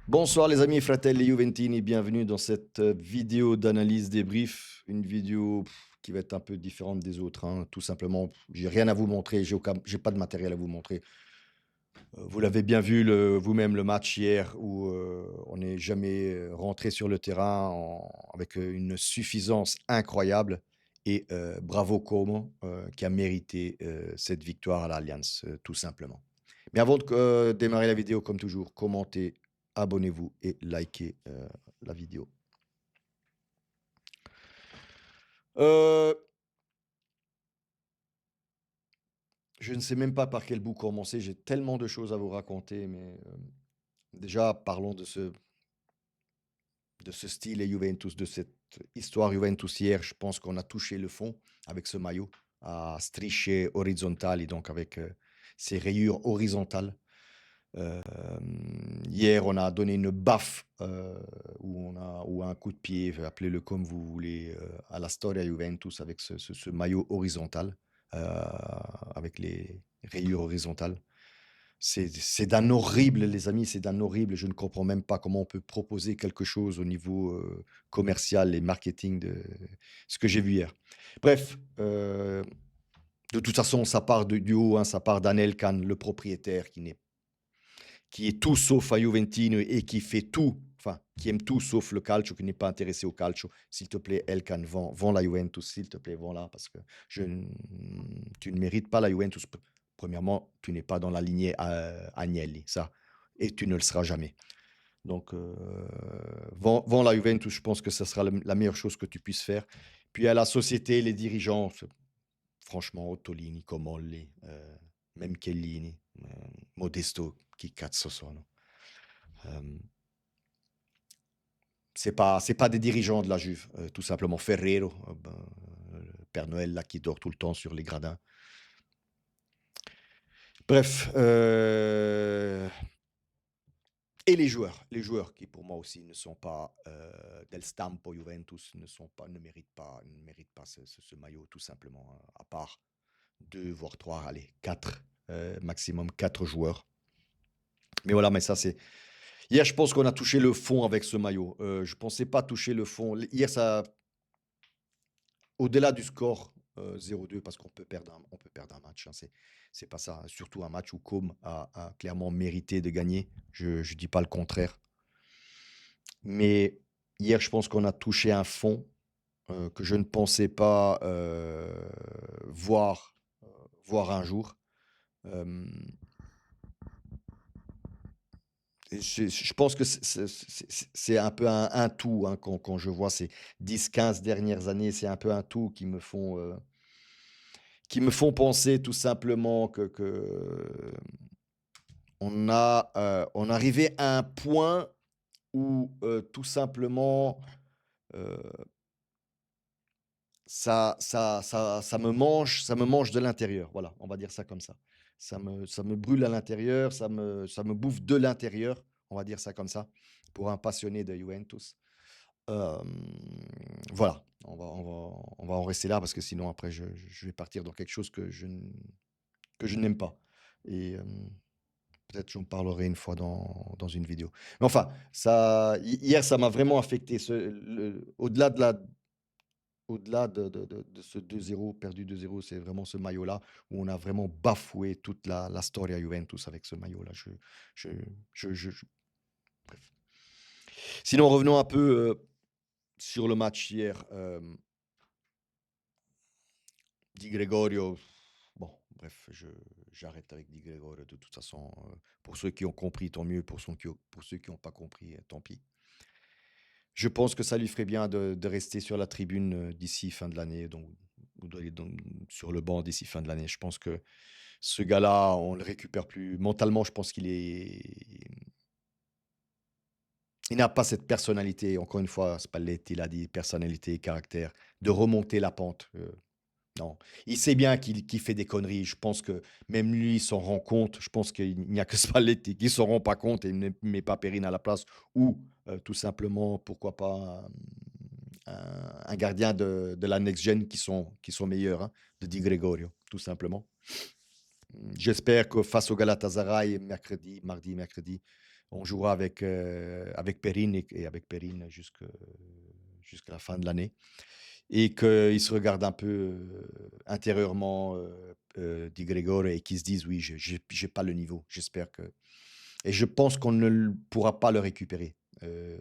Bonsoir les amis fratelli Juventini, bienvenue dans cette vidéo d'analyse débrief, une vidéo qui va être un peu différente des autres, hein. Tout simplement, j'ai rien à vous montrer, j'ai pas de matériel à vous montrer. Vous l'avez bien vu vous-même le match hier où on n'est jamais rentré sur le terrain avec une suffisance incroyable et bravo Como qui a mérité cette victoire à l'Alliance, tout simplement. Mais avant de démarrer la vidéo, comme toujours, commentez, abonnez-vous et likez la vidéo. Euh, je ne sais même pas par quel bout commencer, j'ai tellement de choses à vous raconter, mais déjà parlons de ce style et Juventus, de cette histoire Juventus hier. Je pense qu'on a touché le fond avec ce maillot à strisce horizontali, donc avec ces rayures horizontales. Euh, Hier, on a donné une baffe ou un coup de pied, appelez-le comme vous voulez, à la Storia Juventus avec ce maillot horizontal, avec les rayures horizontales. C'est d'un horrible, les amis, c'est d'un horrible. Je ne comprends même pas comment on peut proposer quelque chose au niveau commercial et marketing de ce que j'ai vu hier. Bref, de toute façon, ça part du haut, hein, ça part d'Anelkan, le propriétaire, qui est tout sauf à Juventino et qui fait tout, enfin, qui aime tout sauf le calcio, qui n'est pas intéressé au calcio. S'il te plaît, Elkan, vends la Juventus, s'il te plaît, vends-la, parce que tu ne mérites pas la Juventus. Premièrement, tu n'es pas dans la lignée Agnelli, ça, et tu ne le seras jamais. Donc, vends la Juventus, je pense que ce sera la meilleure chose que tu puisses faire. Puis à la société, les dirigeants, franchement, Ottolini, Comolli, même Chiellini, Modesto, chi cazzo sono? Euh, c'est pas des dirigeants de la Juve, tout simplement. Ferrero, le Père Noël là qui dort tout le temps sur les gradins. Bref, et les joueurs qui pour moi aussi ne sont pas del stampo Juventus, ne méritent pas ce maillot tout simplement, hein, à part deux voire trois, allez quatre, maximum quatre joueurs. Mais voilà, mais ça c'est. Hier, je pense qu'on a touché le fond avec ce maillot. Je pensais pas toucher le fond. Hier, ça, au-delà du score 0-2, parce qu'on peut perdre un match, hein, c'est pas ça. Surtout un match où Com a clairement mérité de gagner. Je ne dis pas le contraire. Mais hier, je pense qu'on a touché un fond que je ne pensais pas voir un jour. Euh, et je pense que c'est un peu un tout, hein, quand je vois ces 10-15 dernières années, c'est un peu un tout qui me font penser tout simplement que on arrivait à un point où tout simplement euh, ça me mange de l'intérieur. Voilà, on va dire ça comme ça. Ça me brûle à l'intérieur, ça me bouffe de l'intérieur, on va dire ça comme ça, pour un passionné de Juventus. Euh, voilà, on va en rester là parce que sinon après je vais partir dans quelque chose que je n'aime pas. Et peut-être j'en parlerai une fois dans une vidéo. Mais enfin, hier, ça m'a vraiment affecté. Au-delà de ce 2-0, perdu 2-0, c'est vraiment ce maillot-là où on a vraiment bafoué toute la storia Juventus avec ce maillot-là. Je, bref. Sinon, revenons un peu sur le match hier. Di Gregorio, bon, bref, j'arrête avec Di Gregorio de toute façon. Pour ceux qui ont compris, tant mieux. Pour ceux qui n'ont pas compris, tant pis. Je pense que ça lui ferait bien de rester sur la tribune d'ici fin de l'année, donc, ou d'aller sur le banc d'ici fin de l'année. Je pense que ce gars-là, on ne le récupère plus. Mentalement, je pense il n'a pas cette personnalité. Encore une fois, Spalletti l'a dit, personnalité, caractère, de remonter la pente. Non, il sait bien qu'il fait des conneries. Je pense que même lui, il s'en rend compte. Je pense qu'il n'y a que Spalletti qui ne s'en rend pas compte et ne met pas Perrine à la place. Ou tout simplement, pourquoi pas un gardien de la next-gen qui sont meilleurs, hein, de Di Gregorio, tout simplement. J'espère que face au Galatasaray, mercredi, mardi, mercredi, On jouera avec Perrine et avec Perrine jusqu'à la fin de l'année. Et qu'ils se regardent un peu intérieurement, Di Gregor, et qu'ils se disent, oui, j'ai pas le niveau. J'espère que... Et je pense qu'on ne pourra pas le récupérer. Euh,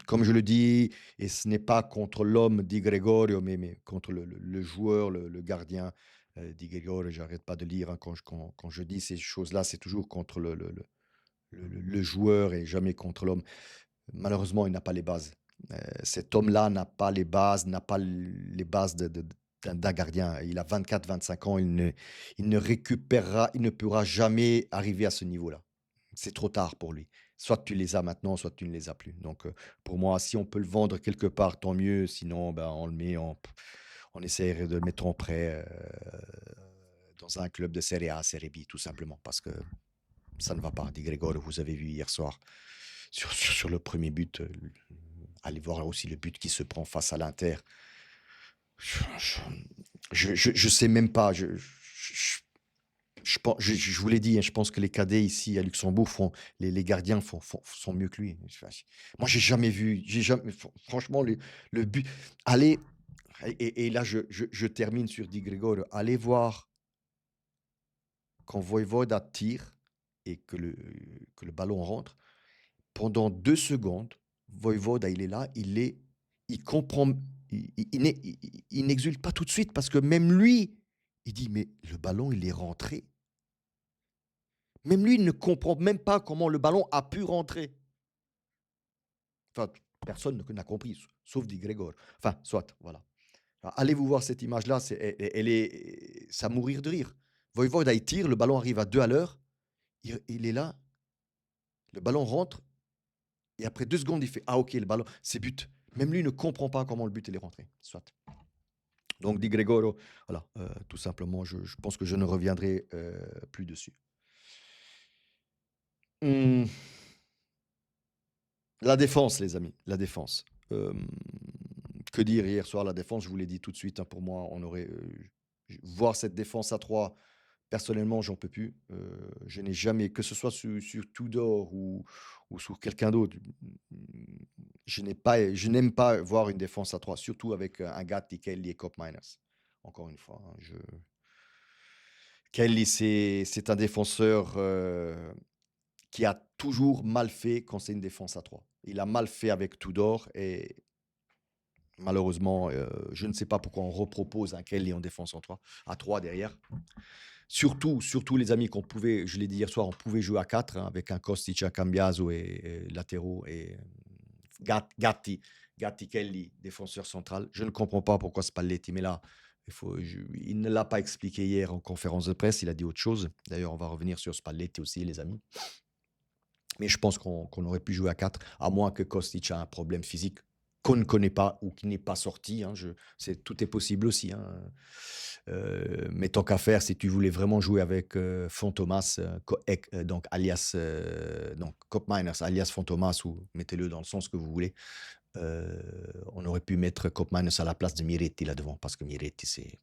Comme je le dis, et ce n'est pas contre l'homme Di Gregorio, mais contre le joueur, le gardien Di Gregorio. J'arrête pas de lire, hein, quand je dis ces choses-là, c'est toujours contre le joueur et jamais contre l'homme. Malheureusement, il n'a pas les bases. Cet homme-là n'a pas les bases, n'a pas les bases d'un gardien. Il a 24, 25 ans, il ne récupérera, il ne pourra jamais arriver à ce niveau-là. C'est trop tard pour lui. Soit tu les as maintenant, soit tu ne les as plus. Donc, pour moi, si on peut le vendre quelque part, tant mieux. Sinon, ben, on le met, on essaierait de le mettre en prêt dans un club de Serie A, Serie B, tout simplement, parce que ça ne va pas. Di Gregor, vous avez vu hier soir sur le premier but. Allez voir aussi le but qui se prend face à l'Inter. Je sais même pas. Je vous l'ai dit, hein, je pense que les cadets ici à Luxembourg les gardiens sont mieux que lui. Moi, j'ai jamais vu, franchement, le but. Allez, et là, je termine sur Di Gregorio. Allez voir quand Voivoda tire et que le ballon rentre. Pendant 2 secondes, Voivoda, il est là, il comprend, il n'exulte pas tout de suite parce que même lui, il dit, mais le ballon, il est rentré. Même lui, il ne comprend même pas comment le ballon a pu rentrer. Enfin, personne n'a compris, sauf Di Gregor. Enfin, soit, voilà. Alors, allez-vous voir cette image-là, c'est à mourir de rire. Voivoda, il tire, le ballon arrive à 2 à l'heure, il est là, le ballon rentre, et après 2 secondes, il fait, ah ok, le ballon, c'est but. Même lui ne comprend pas comment le but il est rentré. Soit. Donc, Di Gregorio, voilà, tout simplement, je pense que je ne reviendrai plus dessus. Hum, La défense, les amis, la défense. Que dire hier soir, la défense, je vous l'ai dit tout de suite, hein, pour moi, on aurait... voir cette défense à 3, personnellement, j'en peux plus. Je n'ai jamais, que ce soit sur Tudor ou sur quelqu'un d'autre, je n'aime pas voir une défense à 3, surtout avec un gars qui Kelly et Cop Miners. Encore une fois, hein, Kelly, c'est un défenseur qui a toujours mal fait quand c'est une défense à 3. Il a mal fait avec Tudor et malheureusement, je ne sais pas pourquoi on repropose un Kelly en défense en 3, à 3 derrière. Surtout les amis, je l'ai dit hier soir, on pouvait jouer à 4 hein, avec un Kostic, un Cambiaso et latéraux et Gatti, Kelly, défenseur central. Je ne comprends pas pourquoi Spalletti, mais là, il ne l'a pas expliqué hier en conférence de presse, il a dit autre chose. D'ailleurs, on va revenir sur Spalletti aussi, les amis. Mais je pense qu'on aurait pu jouer à 4, à moins que Kostic ait un problème physique qu'on ne connaît pas ou qui n'est pas sorti. Hein, tout est possible aussi. Hein. Mais tant qu'à faire, si tu voulais vraiment jouer avec Fantomas, donc alias donc Cop Miners, alias Fantomas, ou mettez-le dans le sens que vous voulez, on aurait pu mettre Cop Miners à la place de Miretti là devant, parce que Miretti, c'est...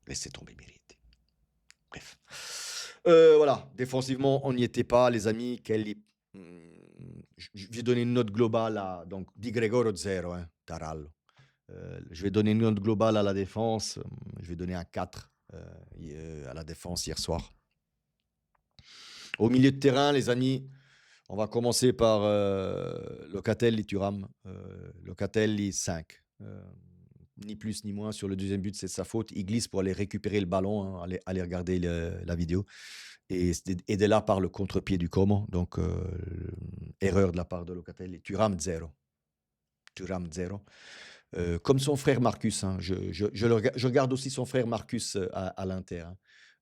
Laissez tomber Miretti. Bref. Voilà, défensivement, on n'y était pas, les amis. Je vais donner une note globale à donc Di Gregorio 0, hein, Tarallo. Je vais donner une note globale à la défense. Je vais donner un 4 à la défense hier soir. Au milieu de terrain, les amis, on va commencer par Locatelli, Thuram. Locatelli, 5. Ni plus ni moins. Sur le deuxième but, c'est de sa faute. Il glisse pour aller récupérer le ballon. Hein, aller regarder la vidéo. Et de là par le contre-pied du Como. Donc, erreur de la part de Locatelli. Thuram, 0. Thuram, 0. Comme son frère Marcus. Hein, je regarde aussi son frère Marcus à l'Inter.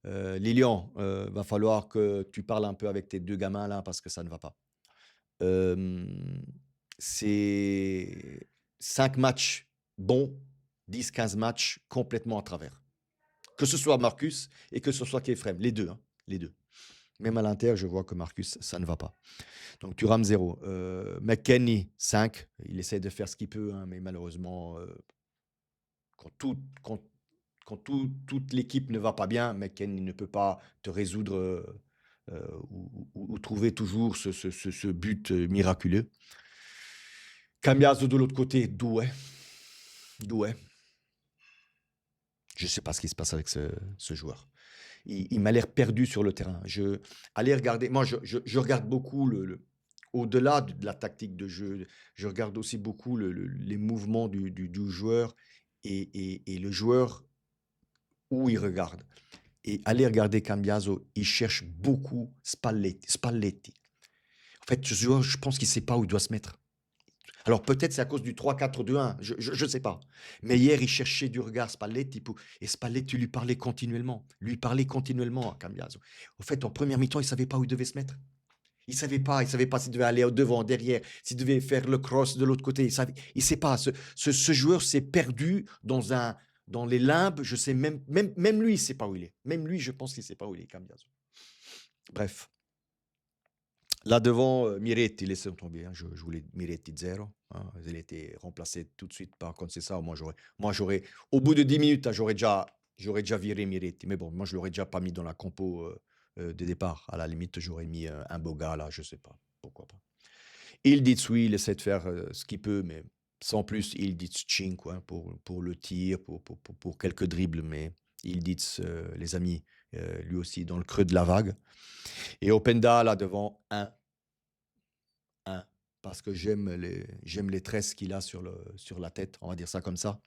Hein. Lilian, va falloir que tu parles un peu avec tes 2 gamins là parce que ça ne va pas. C'est 5 matchs bons, 10, 15 matchs complètement à travers. Que ce soit Marcus et que ce soit Kefrem, les deux. Hein, les deux. Même à l'Inter, je vois que Marcus, ça ne va pas. Donc Thuram 0. McKennie 5. Il essaie de faire ce qu'il peut, hein, mais malheureusement, quand toute l'équipe ne va pas bien, McKennie ne peut pas te résoudre ou trouver toujours ce but miraculeux. Cambiaso de l'autre côté, doué, doué. Je ne sais pas ce qui se passe avec ce joueur. Il m'a l'air perdu sur le terrain. Allez regarder, moi je regarde beaucoup au-delà de la tactique de jeu, je regarde aussi beaucoup les mouvements du joueur et le joueur où il regarde. Et allez regarder Cambiaso, il cherche beaucoup Spalletti. En fait, ce joueur, je pense qu'il ne sait pas où il doit se mettre. Alors peut-être c'est à cause du 3-4-2-1, je ne sais pas. Mais hier, il cherchait du regard Spalletti, et Spalletti lui parlait continuellement à Cambiaso. En fait, en première mi-temps, il ne savait pas où il devait se mettre. Il savait pas s'il devait aller au devant, derrière, s'il devait faire le cross de l'autre côté. Il sait pas. Ce joueur s'est perdu dans les limbes. Je sais même lui, il sait pas où il est. Même lui, je pense qu'il sait pas où il est, Cambiaso. Bref. Là devant, Miretti, laissez tomber, hein, je voulais Miretti zéro, hein, il a été remplacé tout de suite par Conceição. Moi j'aurais, au bout de 10 minutes, hein, j'aurais déjà viré Miretti. Mais bon, moi je l'aurais déjà pas mis dans la compo de départ. À la limite, j'aurais mis un Boga là, je sais pas, pourquoi pas. Il dit oui, il essaie de faire ce qu'il peut, mais sans plus. Il dit cinq, hein, pour le tir, pour quelques dribbles, mais il dit les amis, lui aussi dans le creux de la vague. Et Openda, là devant, un, parce que j'aime les tresses qu'il a sur la tête, on va dire ça comme ça.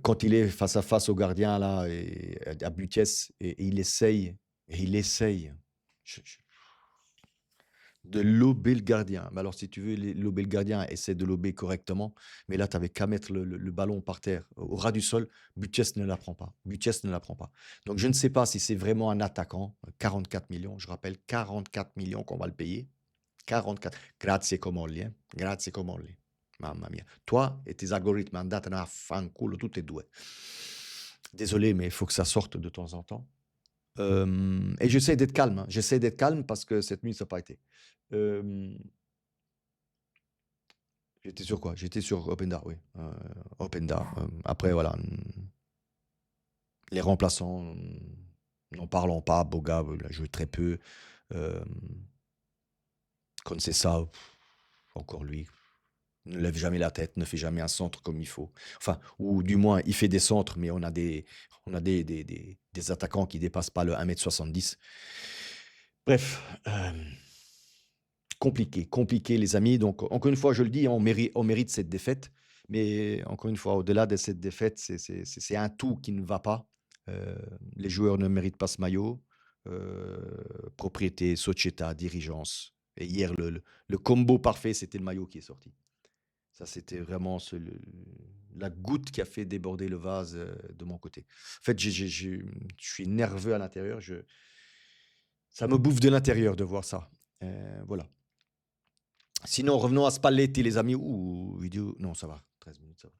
Quand il est face à face au gardien, là, et à Butiès, et il essaye de lober le gardien. Mais alors, si tu veux lober le gardien, essaie de lober correctement. Mais là, tu n'avais qu'à mettre le ballon par terre, au ras du sol. Butiès ne la prend pas. Butiès ne la prend pas. Donc, je ne sais pas si c'est vraiment un attaquant. 44 millions, je rappelle, 44 millions qu'on va le payer. 44. Grazie come Olli, Grazie come Olli. Mamma mia. Toi et tes algorithmes, andatene a fanculo tutti e due. Désolé, mais il faut que ça sorte de temps en temps. Et j'essaie d'être calme, hein. J'essaie d'être calme parce que cette nuit, ça n'a pas été. Euh, J'étais sur quoi? J'étais sur Openda, oui. Openda. Après, voilà. Les remplaçants, n'en parlons pas. Boga, il a joué très peu. Euh, Conceição, encore lui, ne lève jamais la tête, ne fait jamais un centre comme il faut. Enfin, ou du moins, il fait des centres, mais on a des attaquants qui dépassent pas le 1,70 m. Bref, compliqué, les amis. Donc, encore une fois, je le dis, on mérite cette défaite. Mais encore une fois, au-delà de cette défaite, c'est un tout qui ne va pas. Euh, les joueurs ne méritent pas ce maillot. Propriété, société, dirigeance. Et hier, le combo parfait, c'était le maillot qui est sorti. Ça, c'était vraiment la goutte qui a fait déborder le vase de mon côté. En fait, je suis nerveux à l'intérieur. Ça me bouffe de l'intérieur de voir ça. Voilà. Sinon, revenons à Spalletti, les amis. Ouh, vidéo. Non, ça va. 13 minutes, ça va.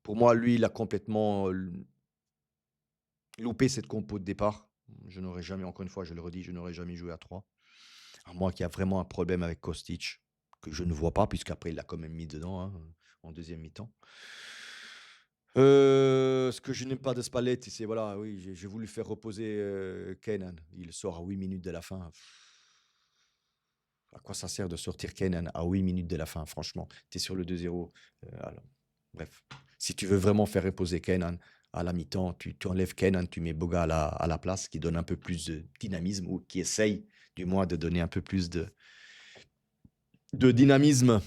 Pour moi, lui, il a complètement loupé cette compo de départ. Je n'aurais jamais, encore une fois, je le redis, je n'aurais jamais joué à 3. À moins qu'il y a vraiment un problème avec Kostic, que je ne vois pas, puisqu'après, il l'a quand même mis dedans, hein, en deuxième mi-temps. Ce que je n'aime pas de Spalletti, c'est, voilà, oui, j'ai voulu faire reposer Kenan. Il sort à 8 minutes de la fin. À quoi ça sert de sortir Kenan à 8 minutes de la fin, franchement? Tu es sur le 2-0. Alors, bref. Si tu veux vraiment faire reposer Kenan à la mi-temps, tu enlèves Kenan, tu mets Boga à la place, qui donne un peu plus de dynamisme, ou qui essaye, du moins, de donner un peu plus de dynamisme.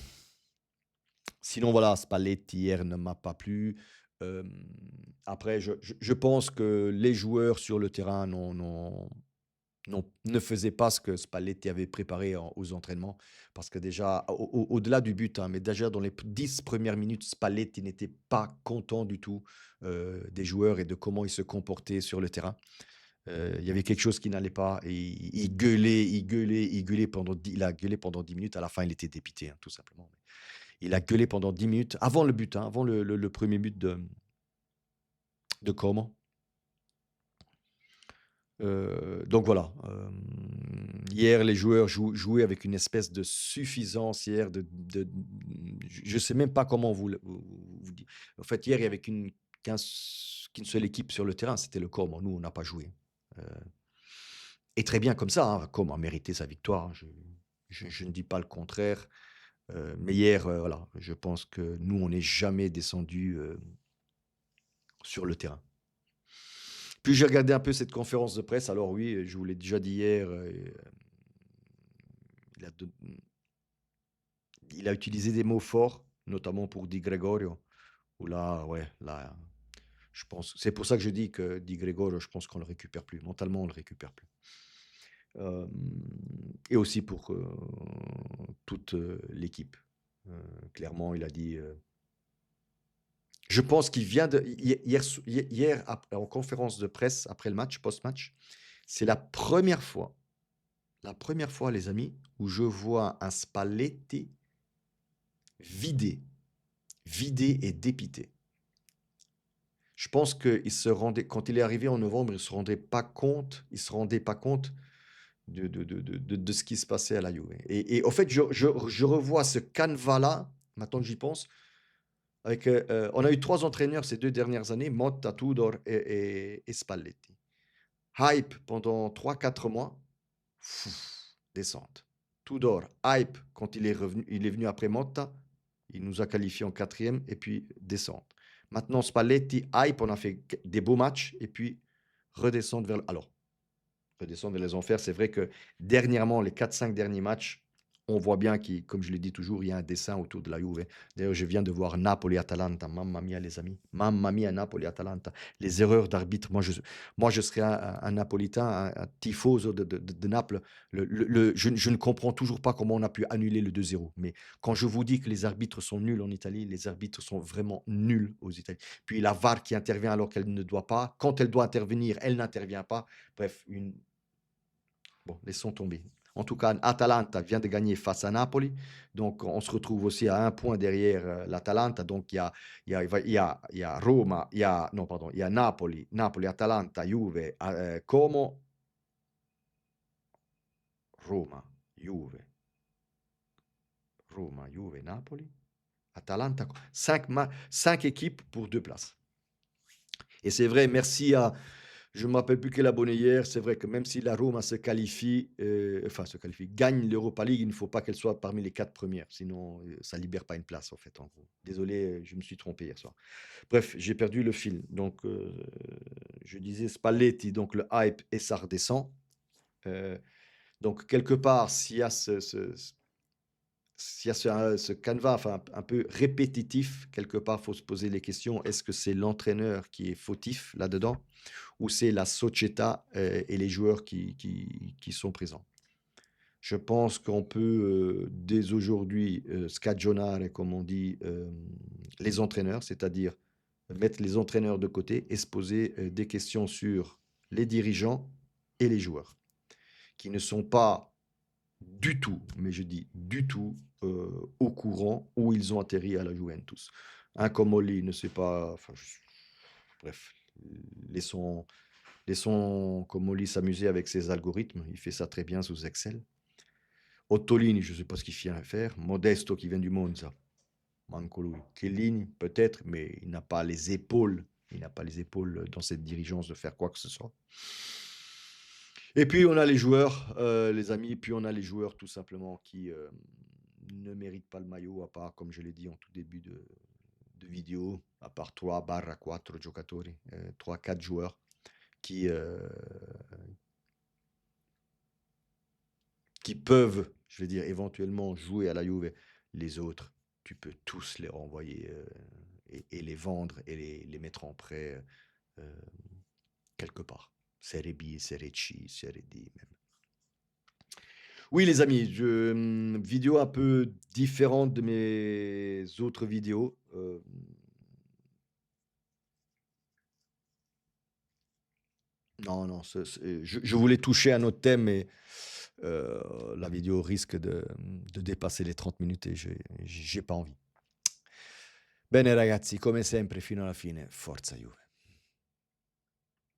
Sinon, voilà, Spalletti hier ne m'a pas plu. Euh, Après, je pense que les joueurs sur le terrain ne faisaient pas ce que Spalletti avait préparé aux entraînements. Parce que déjà, au-delà du but, hein, mais déjà dans les 10 premières minutes, Spalletti n'était pas content du tout des joueurs et de comment ils se comportaient sur le terrain. Il y avait quelque chose qui n'allait pas et il gueulait, il a gueulé pendant 10 minutes. À la fin, il était dépité, hein, tout simplement. Il a gueulé pendant 10 minutes avant le but, hein, avant le premier but de Coman. Donc voilà. Hier, les joueurs jouaient avec une espèce de suffisance hier. Je ne sais même pas comment vous dire. En fait, hier, il y avait qu'une seule équipe sur le terrain, c'était le Como. Nous, on n'a pas joué. Euh, et très bien comme ça, hein. Como a mérité sa victoire, hein. Je ne dis pas le contraire. Mais hier, voilà, je pense que nous, on n'est jamais descendu sur le terrain. Puis j'ai regardé un peu cette conférence de presse. Alors oui, je vous l'ai déjà dit hier, il a, de- il a utilisé des mots forts, notamment pour Di Gregorio. Où là, ouais, là, je pense. C'est pour ça que je dis que Di Gregorio, je pense qu'on le récupère plus. Mentalement, on le récupère plus. Euh, et aussi pour toute l'équipe. Clairement, il a dit. Je pense qu'il vient de hier, en conférence de presse après le match, post-match, c'est la première fois, les amis, où je vois un Spalletti vidé, vidé et dépité. Je pense qu'il se rendait, quand il est arrivé en novembre, il se rendait pas compte de ce qui se passait à la Juve. Et au fait, je revois ce canevas-là, maintenant que j'y pense, on a eu 3 entraîneurs ces 2 dernières années, Motta, Tudor et Spalletti. Hype pendant 3-4 mois, descente. Tudor, hype quand il est venu après Motta, il nous a qualifiés en 4e et puis descente. Maintenant Spalletti, hype, on a fait des beaux matchs et puis redescendre redescendre vers les enfers. C'est vrai que dernièrement, les 4-5 derniers matchs, on voit bien qu'il, comme je l'ai dit toujours, il y a un dessin autour de la Juve. D'ailleurs, je viens de voir Napoli-Atalanta. Mamma mia, les amis. Mamma mia, Napoli-Atalanta. Les erreurs d'arbitre. Moi, je serais un Napolitain, un tifoso de Naples. Je ne comprends toujours pas comment on a pu annuler le 2-0. Mais quand je vous dis que les arbitres sont nuls en Italie, les arbitres sont vraiment nuls aux Italiens. Puis la VAR qui intervient alors qu'elle ne doit pas. Quand elle doit intervenir, elle n'intervient pas. Bref, bon, laissons tomber. En tout cas, Atalanta vient de gagner face à Napoli. Donc, on se retrouve aussi à 1 point derrière l'Atalanta. Donc, il y a Roma, non, pardon, il y a Napoli, Atalanta, Juve, Como, Roma, Juve, Napoli, Atalanta. 5 équipes pour 2 places. Et c'est vrai, merci à, je ne me rappelle plus quel abonné hier. C'est vrai que même si la Roma se qualifie, gagne l'Europa League, il ne faut pas qu'elle soit parmi les 4 premières. Sinon, ça ne libère pas une place, en fait, en gros. Désolé, je me suis trompé hier soir. Bref, j'ai perdu le fil. Donc, je disais Spalletti, donc le hype, et ça redescend. Donc, quelque part, s'il y a ce canevas enfin, un peu répétitif, quelque part, il faut se poser les questions. Est-ce que c'est l'entraîneur qui est fautif là-dedans ou c'est la società et les joueurs qui sont présents? Je pense qu'on peut dès aujourd'hui scagionare, comme on dit, les entraîneurs, c'est-à-dire mettre les entraîneurs de côté et se poser des questions sur les dirigeants et les joueurs, qui ne sont pas du tout, mais je dis du tout, au courant où ils ont atterri à la Juventus. Un comme Oli ne sait pas, enfin, bref, laissons, laissons Comoli s'amuser avec ses algorithmes. Il fait ça très bien sous Excel. Ottolini, je ne sais pas ce qu'il vient faire. Modesto qui vient du Monza. Manco lui. Chiellini, peut-être, mais il n'a pas les épaules. Il n'a pas les épaules dans cette dirigeance de faire quoi que ce soit. Et puis on a les joueurs, les amis, puis on a les joueurs tout simplement qui ne méritent pas le maillot, à part, comme je l'ai dit en tout début de vidéo, à part 3-4 giocatori, 3-4 joueurs qui, qui peuvent, je vais dire, éventuellement jouer à la Juve. Les autres, tu peux tous les renvoyer et les vendre et les mettre en prêt quelque part. Serie B, Serie C, Serie D même. Oui, les amis, vidéo un peu différente de mes autres vidéos. Non, non, je voulais toucher un autre thème, mais la vidéo risque de dépasser les 30 minutes et j'ai pas envie. Bene ragazzi, come sempre fino alla fine, forza Juve.